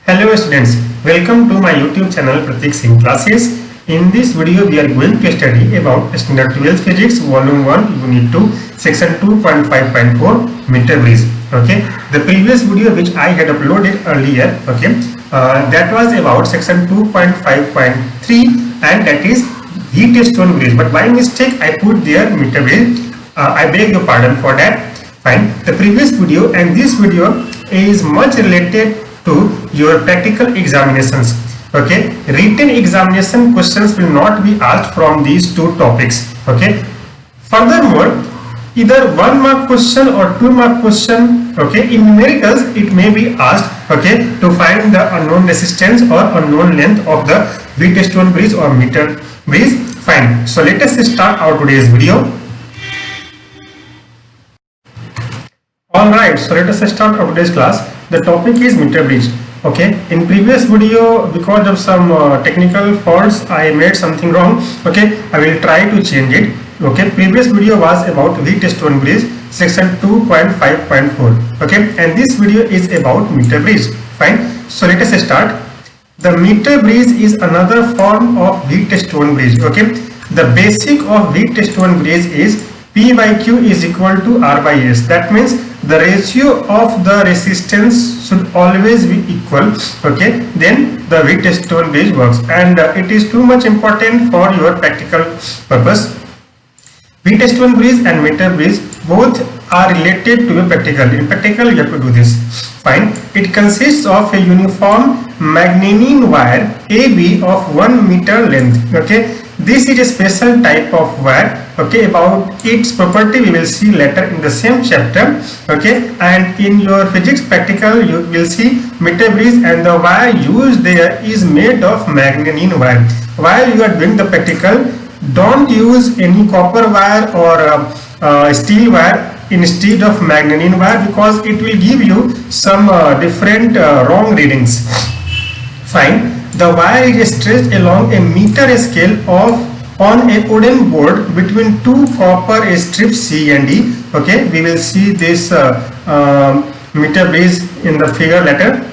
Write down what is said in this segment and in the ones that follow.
Hello students, welcome to my YouTube channel Pratik Singh Classes. In this video we are going to study about Standard 12 Physics Volume 1 Unit 2 Section 2.5.4 meter bridge. Okay, the previous video which I had uploaded earlier, okay, that was about Section 2.5.3 and that is heat stone bridge, but by mistake I put there meter bridge. I beg your pardon for that. Fine. The previous video and this video is much related to your practical examinations. Okay, written examination questions will not be asked from these two topics. Okay, furthermore, either 1 mark question or 2 mark question, okay, in numericals it may be asked, okay, to find the unknown resistance or unknown length of the Wheatstone bridge or meter bridge. Fine. So let us start our today's video. Alright, so let us start our today's class. The topic is meter bridge. Okay, in previous video because of some technical faults I made something wrong. Okay, I will try to change it. Okay, previous video was about Wheatstone bridge section 2.5.4. okay, and this video is about meter bridge. Fine, so let us start. The meter bridge is another form of Wheatstone bridge. Okay, the basic of Wheatstone bridge is P by Q is equal to R by S. That means the ratio of the resistance should always be equal. Okay, then the Wheatstone bridge works, and it is too much important for your practical purpose. Wheatstone bridge and meter bridge both are related to a practical. In practical you have to do this. Fine. It consists of a uniform magnesium wire AB of 1 meter length. Okay, this is a special type of wire. Okay, about its property we will see later in the same chapter. Okay, and in your physics practical you will see meter bridge and the wire used there is made of magnesium wire. While you are doing the practical, don't use any copper wire or steel wire instead of magnesium wire, because it will give you some different wrong readings. Fine. The wire is stretched along a meter scale on a wooden board between two copper strips C and D. Okay, we will see this meter bridge in the figure later.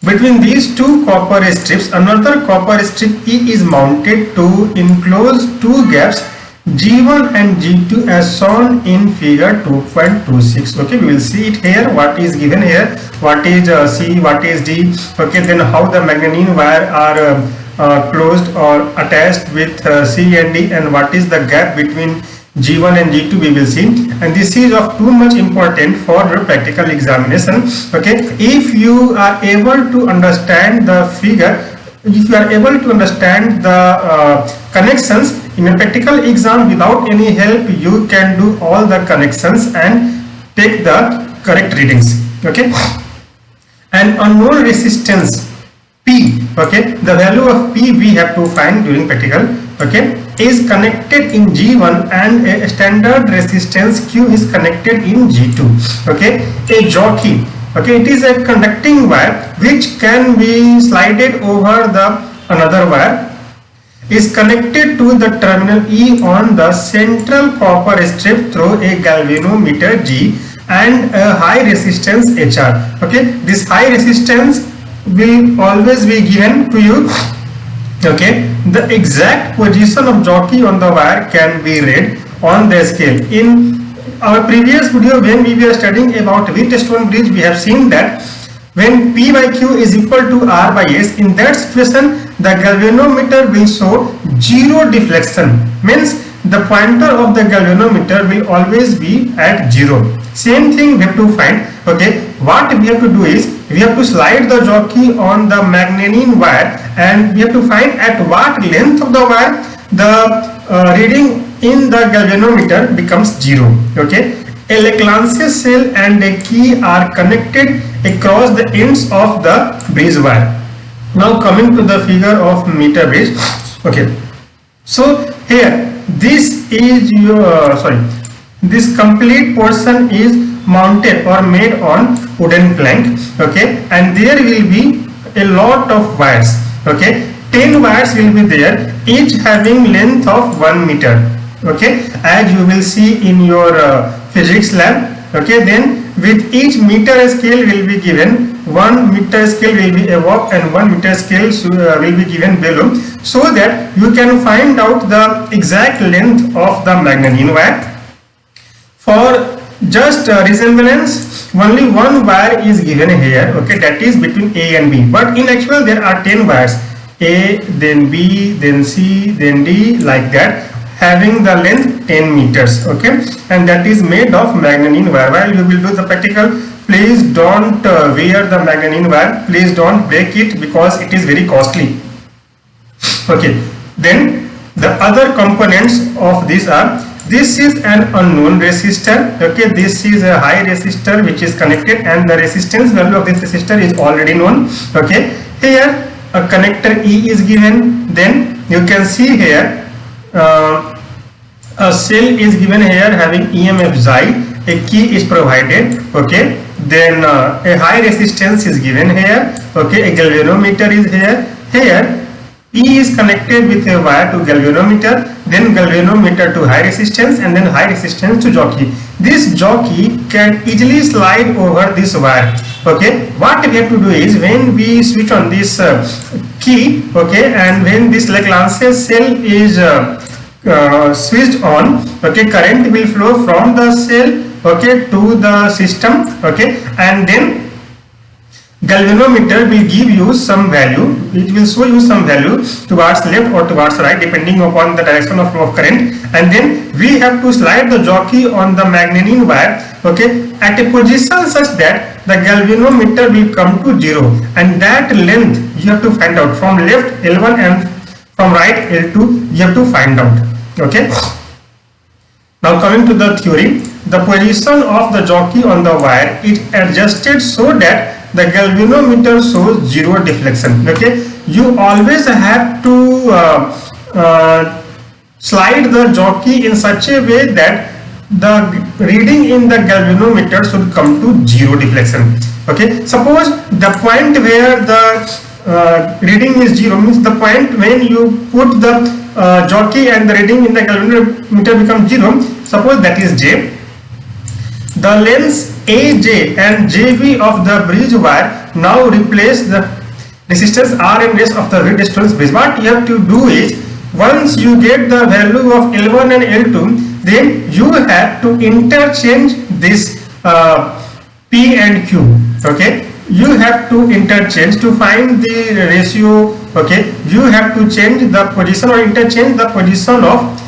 Between these two copper strips, another copper strip E is mounted to enclose two gaps G1 and G2 as shown in figure 2.26. okay, we will see it here, what is given here, what is C, what is D. Okay, then how the magnesium wire are closed or attached with C and D, and what is the gap between G1 and G2 we will see, and this is of too much important for your practical examination. Okay, if you are able to understand the figure, if you are able to understand the connections in a practical exam without any help, you can do all the connections and take the correct readings. Okay, an unknown resistance P, okay, the value of P we have to find during practical, okay, is connected in G1 and a standard resistance Q is connected in G2. Okay, a jockey, okay, it is a conducting wire which can be slided over the another wire, is connected to the terminal E on the central copper strip through a galvanometer G and a high resistance HR. Okay, this high resistance will always be given to you. Okay, the exact position of jockey on the wire can be read on the scale. In our previous video when we were studying about Wheatstone bridge, we have seen that when P by Q is equal to R by S, in that situation the galvanometer will show zero deflection, means the pointer of the galvanometer will always be at 0. Same thing we have to find. Okay, what we have to do is we have to slide the jockey on the magnesium wire and we have to find at what length of the wire the reading in the galvanometer becomes 0. Okay, a Lagrange cell and a key are connected across the ends of the bridge wire. Now coming to the figure of meter bridge. Okay, so here this is your this complete portion is mounted or made on wooden plank. Okay, and there will be a lot of wires. Okay, 10 wires will be there, each having length of 1 meter. Okay, as you will see in your physics lab. Okay, then with each meter scale will be given 1 meter scale will be above and 1 meter scale will be given below, so that you can find out the exact length of the magnet wire. For just resemblance, only one wire is given here, okay, that is between A and B, but in actual there are 10 wires, A, then B, then C, then D, like that, having the length 10 meters, okay, and that is made of manganese wire. While you will do the practical, please don't wear the manganese wire, please don't break it, because it is very costly. Okay, then the other components of this are, this is an unknown resistor, okay, this is a high resistor which is connected, and the resistance value of this resistor is already known, okay. Here a connector E is given, then you can see here a cell is given here having EMF Xi, a key is provided, okay, then a high resistance is given here, okay, a galvanometer is here E is connected with a wire to galvanometer, then galvanometer to high resistance, and then high resistance to jockey. This jockey can easily slide over this wire, okay. What we have to do is, when we switch on this key, okay, and when this Lagrange cell is switched on, okay, current will flow from the cell, okay, to the system, okay, and then galvanometer will give you some value, it will show you some value towards left or towards right depending upon the direction of flow of current, and then we have to slide the jockey on the manganese wire, okay, at a position such that the galvanometer will come to 0, and that length you have to find out from left L1 and from right L2, you have to find out, okay. Now coming to the theory, the position of the jockey on the wire is adjusted so that the galvanometer shows 0 deflection, okay. You always have to slide the jockey in such a way that the reading in the galvanometer should come to 0 deflection, okay. Suppose the point where the reading is 0 means the point when you put the jockey and the reading in the galvanometer becomes 0, suppose that is J. The lengths AJ and JB of the bridge wire now replace the resistance R and S of the resistance bridge. What you have to do is, once you get the value of L1 and L2, then you have to interchange this P and Q, okay. You have to interchange to find the ratio, okay. You have to change the position or interchange the position of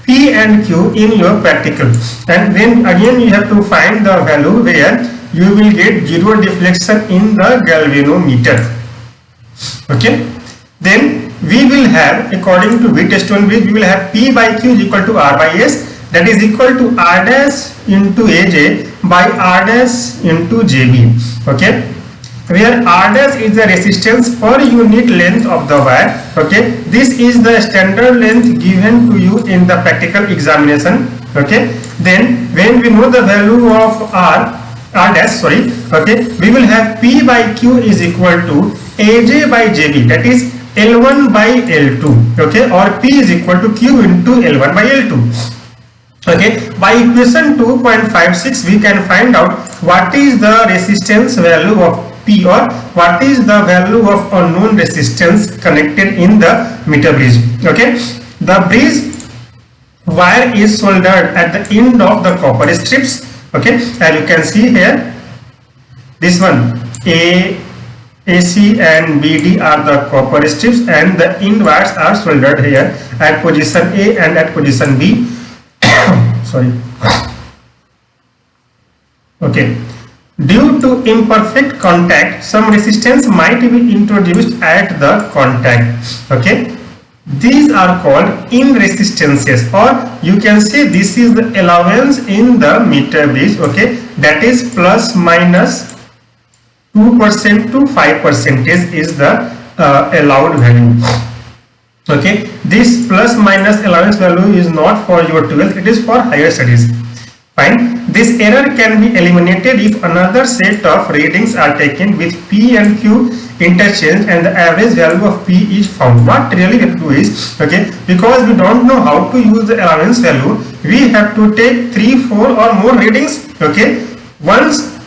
P and Q in your practical, and then again you have to find the value where you will get 0 deflection in the galvanometer, okay. Then we will have, according to Wheatstone bridge, we will have P by Q is equal to R by S, that is equal to R dash into AJ by R dash into JB, okay, where R dash is the resistance per unit length of the wire, okay. This is the standard length given to you in the practical examination, okay. Then when we know the value of R dash, sorry, okay, we will have P by Q is equal to AJ by JB, that is L1 by L2, okay, or P is equal to Q into L1 by L2. Okay, by equation 2.56 we can find out what is the resistance value of P, or what is the value of unknown resistance connected in the meter bridge, okay. The bridge wire is soldered at the end of the copper strips, okay, as you can see here, this one AC and BD are the copper strips, and the end wires are soldered here at position A and at position B. Sorry, okay. Due to imperfect contact, some resistance might be introduced at the contact, okay. These are called in resistances, or you can say this is the allowance in the meter bridge, okay, that is plus minus 2% to 5% is the allowed value, okay. This plus minus allowance value is not for your 12th, it is for higher studies. Fine. This error can be eliminated if another set of readings are taken with P and Q interchanged and the average value of P is found. What really we have to do is, okay, because we don't know how to use the allowance value, we have to take 3, 4 or more readings, okay. Once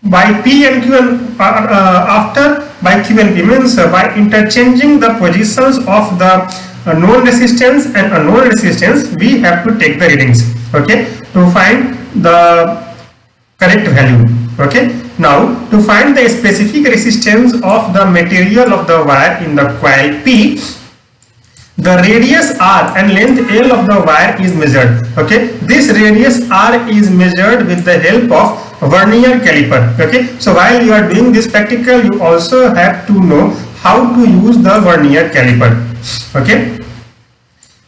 by P and Q and after by Q and P means by interchanging the positions of the known resistance and unknown resistance, we have to take the readings, okay, to find the correct value. Okay, now to find the specific resistance of the material of the wire in the coil P, the radius R and length L of the wire is measured. Okay, this radius R is measured with the help of vernier caliper. Okay, so while you are doing this practical, you also have to know how to use the vernier caliper. Okay,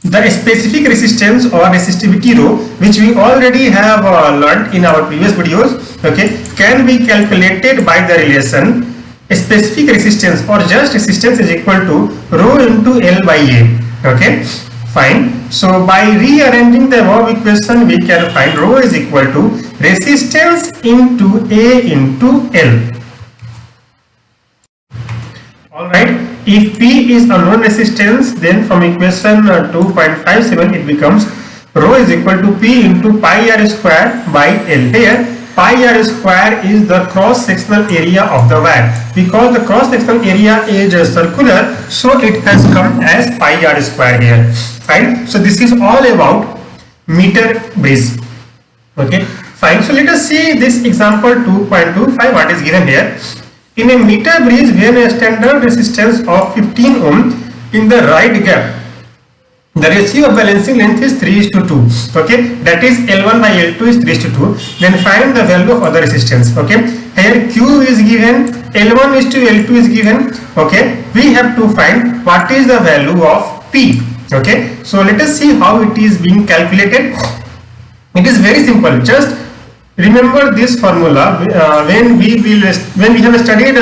the specific resistance or resistivity rho, which we already have learned in our previous videos, okay, can be calculated by the relation specific resistance or just resistance is equal to rho into L by A. Okay, fine. So by rearranging the above equation, we can find rho is equal to resistance into A into L. Alright, if P is unknown resistance, then from equation 2.57 it becomes rho is equal to P into pi r square by L. Here pi r square is the cross sectional area of the wire. Because the cross sectional area is circular, so it has come as pi r square here. Fine. So this is all about meter bridge. Okay, fine. So let us see this example 2.25, what is given here. In a meter bridge, when a standard resistance of 15 ohm in the right gap, the ratio of balancing length is 3:2. Okay, that is L1 by L2 is 3:2. Then find the value of other resistance. Okay, here Q is given, L1 is to L2 is given. Okay, we have to find what is the value of P. Okay, so let us see how it is being calculated. It is very simple. Just remember this formula. When we have studied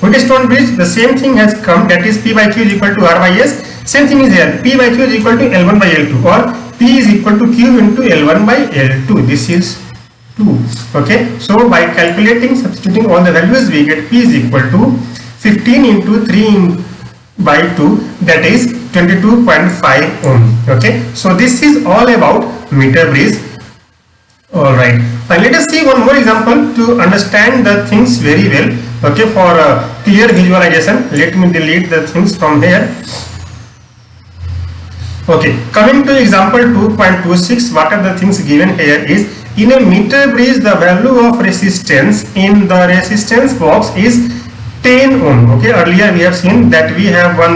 Wheatstone bridge, the same thing has come, that is P by Q is equal to R by S. Same thing is here. P by Q is equal to L1 by L2, or P is equal to Q into L1 by L2. This is 2. Okay. So by calculating, substituting all the values, we get P is equal to 15 into 3 by 2, that is 22.5 ohm. Okay. So this is all about meter bridge. Alright, now let us see one more example to understand the things very well. Okay, for clear visualization, let me delete the things from here. Okay, coming to example 2.26, what are the things given here is, in a meter bridge, the value of resistance in the resistance box is 10 ohm. Okay, earlier we have seen that we have one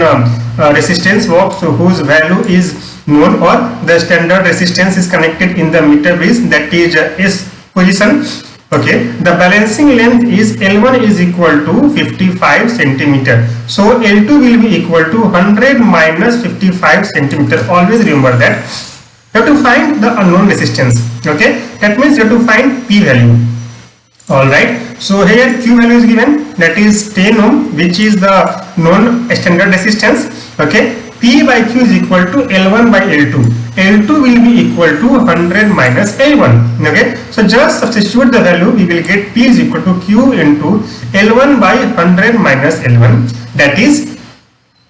resistance box whose value is known, or the standard resistance is connected in the meter bridge, that is S position. Okay, the balancing length is L1 is equal to 55 centimeter. So L2 will be equal to 100 minus 55 centimeter. Always remember that. You have to find the unknown resistance. Okay, that means you have to find P value. Alright, so here Q value is given, that is 10 ohm, which is the known standard resistance. Okay, P by Q is equal to L1 by L2. L2 will be equal to 100 minus L1. Okay, so just substitute the value, we will get P is equal to Q into L1 by 100 minus L1, that is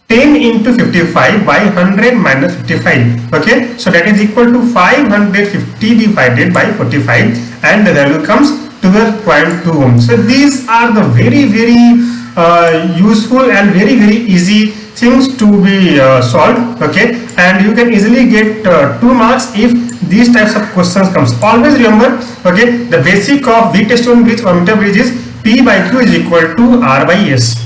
10 into 55 by 100 minus 55. Okay, so that is equal to 550 divided by 45, and the value comes 12.2 ohm. So these are the very useful and very easy things to be solved. Okay, and you can easily get 2 marks if these types of questions comes. Always remember, okay, the basic of Wheatstone bridge or meter bridge is P by Q is equal to R by S.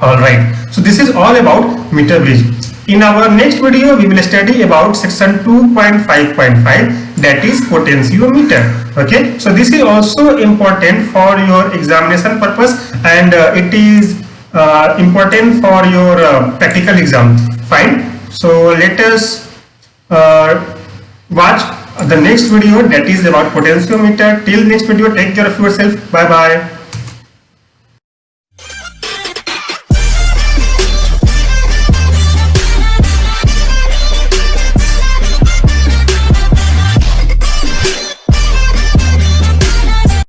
Alright, so this is all about meter bridge. In our next video, we will study about section 2.5.5, that is potentiometer. Okay, so this is also important for your examination purpose, and it is important for your practical exam. Fine. So let us watch the next video, that is about potentiometer. Till next video, take care of yourself. Bye bye.